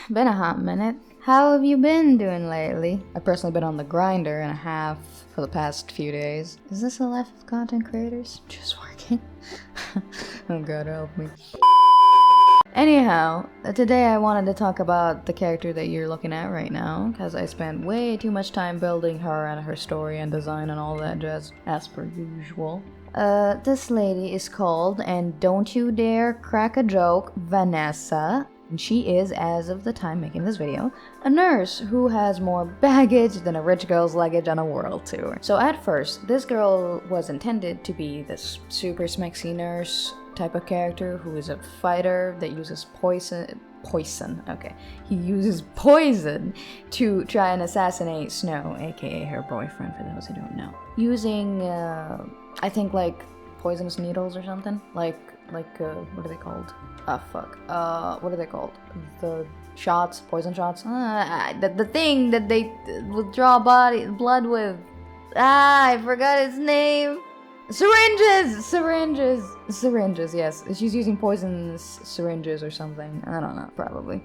been a hot minute. How have you been doing lately? I've personally been on the grinder and a half for the past few days. Is this a life of content creators? Just working? Oh god, help me. Anyhow, today I wanted to talk about the character that you're looking at right now, because I spent way too much time building her and her story and design and all that jazz, as per usual. This lady is called, and don't you dare crack a joke, Vanessa. And she is, as of the time making this video, a nurse who has more baggage than a rich girl's luggage on a world tour. So at first, this girl was intended to be this super smexy nurse type of character who is a fighter that uses poison, okay. He uses poison to try and assassinate Snow, aka her boyfriend, for those who don't know. Using, I think like poisonous needles or something? Like, what are they called? Ah, fuck. What are they called? The shots? Poison shots? The thing that they withdraw blood with. I forgot its name. Syringes, yes. She's using poisonous syringes or something. I don't know, probably.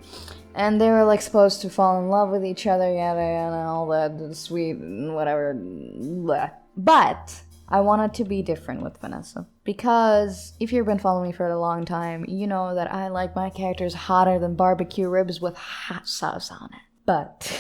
And they were like supposed to fall in love with each other, yada yada, all that sweet whatever. Bleh. But I wanted to be different with Vanessa. Because if you've been following me for a long time, you know that I like my characters hotter than barbecue ribs with hot sauce on it. But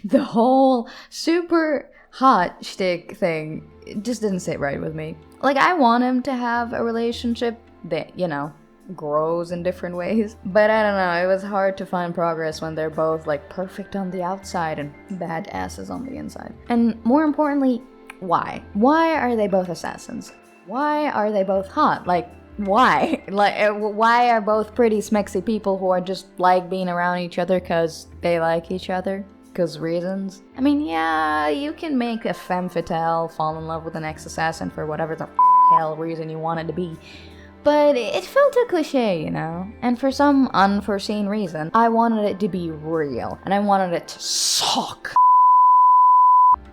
the whole super hot shtick thing, it just didn't sit right with me. Like, I want him to have a relationship that, you know, grows in different ways. But I don't know, it was hard to find progress when they're both like perfect on the outside and badasses on the inside. And more importantly, why? Why are they both assassins? Why are they both hot? Like, why? Like, why are both pretty smexy people who are just like being around each other because they like each other? Because reasons? I mean, yeah, you can make a femme fatale fall in love with an ex-assassin for whatever the hell reason you want it to be. But it felt too cliche, you know? And for some unforeseen reason, I wanted it to be real. And I wanted it to suck.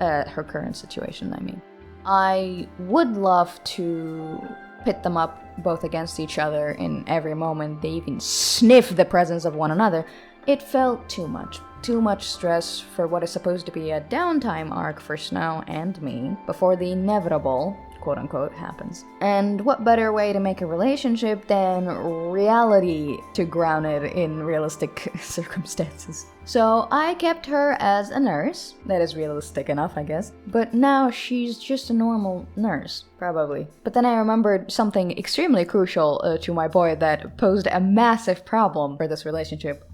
Her current situation, I mean. I would love to pit them up both against each other in every moment they even sniff the presence of one another. It felt too much. Too much stress for what is supposed to be a downtime arc for Snow and me before the inevitable, quote-unquote, happens. And what better way to make a relationship than reality to ground it in realistic circumstances? So I kept her as a nurse. That is realistic enough, I guess. But now she's just a normal nurse, probably. But then I remembered something extremely crucial to my boy that posed a massive problem for this relationship.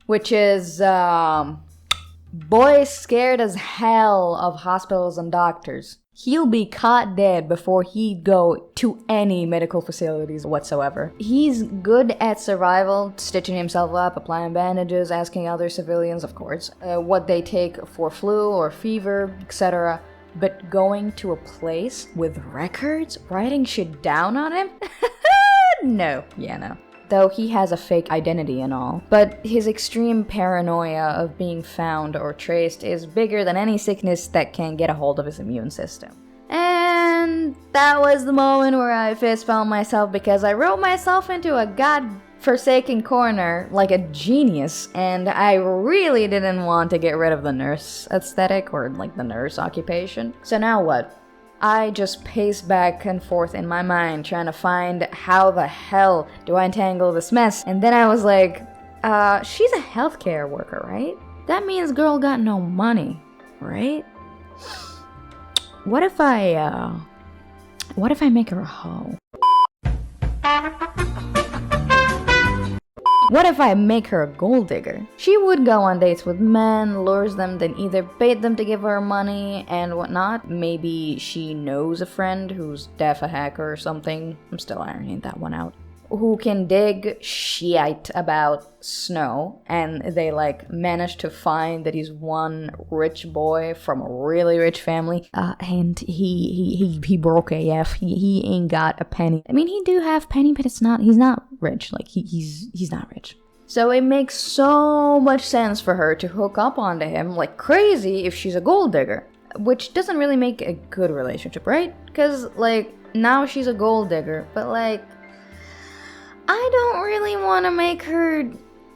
Which is, boy scared as hell of hospitals and doctors. He'll be caught dead before he'd go to any medical facilities whatsoever. He's good at survival, stitching himself up, applying bandages, asking other civilians, of course, what they take for flu or fever, etc. But going to a place with records, writing shit down on him? No. Yeah, no. Though he has a fake identity and all. But his extreme paranoia of being found or traced is bigger than any sickness that can get a hold of his immune system. And that was the moment where I fist found myself because I wrote myself into a god-forsaken corner like a genius, and I really didn't want to get rid of the nurse aesthetic or like the nurse occupation. So now what? I just paced back and forth in my mind trying to find how the hell do I untangle this mess. And then I was like, she's a healthcare worker, right? That means girl got no money, right? What if I make her a hoe? What if I make her a gold digger? She would go on dates with men, lures them, then either bait them to give her money and whatnot. Maybe she knows a friend who's a hacker or something. I'm still ironing that one out. Who can dig shit about Snow, and they like manage to find that he's one rich boy from a really rich family, and he broke AF. He ain't got a penny. I mean, he do have penny, but he's not rich. Like he's not rich. So it makes so much sense for her to hook up onto him like crazy if she's a gold digger, which doesn't really make a good relationship, right? Because like now she's a gold digger, but like I don't really want to make her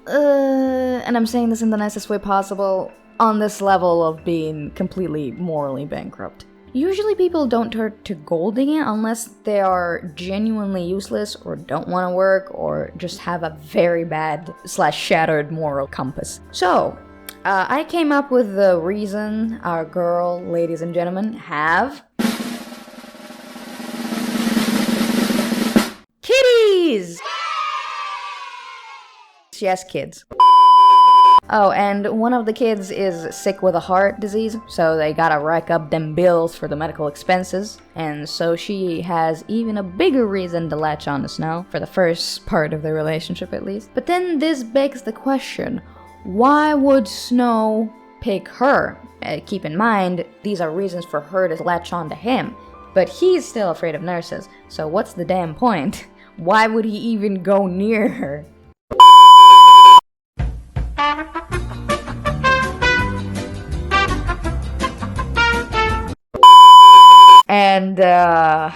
and I'm saying this in the nicest way possible, on this level of being completely morally bankrupt. Usually people don't turn to gold digging unless they are genuinely useless or don't want to work or just have a very bad / shattered moral compass. So, I came up with the reason our girl, ladies and gentlemen, have kitties! She has kids. Oh, and one of the kids is sick with a heart disease, so they gotta rack up them bills for the medical expenses. And so she has even a bigger reason to latch on to Snow, for the first part of the relationship at least. But then this begs the question, why would Snow pick her? Keep in mind, these are reasons for her to latch on to him. But he's still afraid of nurses, so what's the damn point? Why would he even go near her? And, the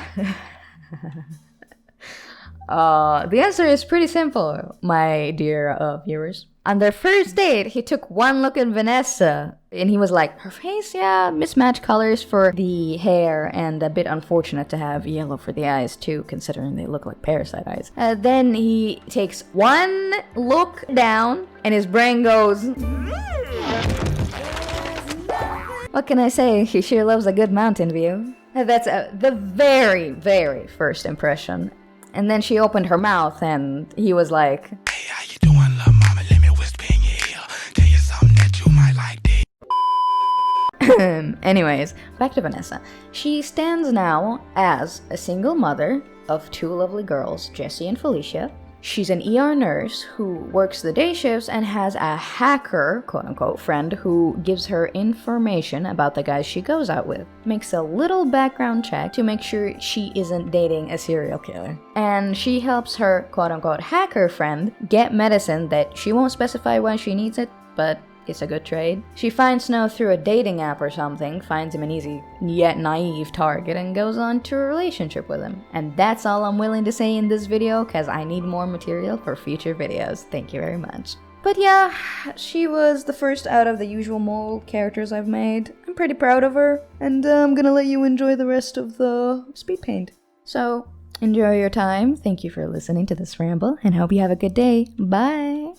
answer is pretty simple, my dear viewers. On their first date, he took one look at Vanessa, and he was like, her face, yeah, mismatched colors for the hair, and a bit unfortunate to have yellow for the eyes too, considering they look like parasite eyes. Then he takes one look down, and his brain goes, what can I say? He sure loves a good mountain view. That's the very, very first impression. And then she opened her mouth, and he was like, hey, how you doing, love mama? Let me whisper in your ear. Tell you something that you might like this. Anyways, back to Vanessa. She stands now as a single mother of 2 lovely girls, Jessie and Felicia. She's an ER nurse who works the day shifts and has a hacker, quote-unquote, friend who gives her information about the guys she goes out with. Makes a little background check to make sure she isn't dating a serial killer. And she helps her, quote-unquote, hacker friend get medicine that she won't specify when she needs it, but it's a good trade. She finds Snow through a dating app or something, finds him an easy yet naive target, and goes on to a relationship with him. And that's all I'm willing to say in this video, cause I need more material for future videos. Thank you very much. But yeah, she was the first out of the usual mole characters I've made. I'm pretty proud of her, and I'm gonna let you enjoy the rest of the speed paint. So, enjoy your time. Thank you for listening to this ramble, and hope you have a good day. Bye!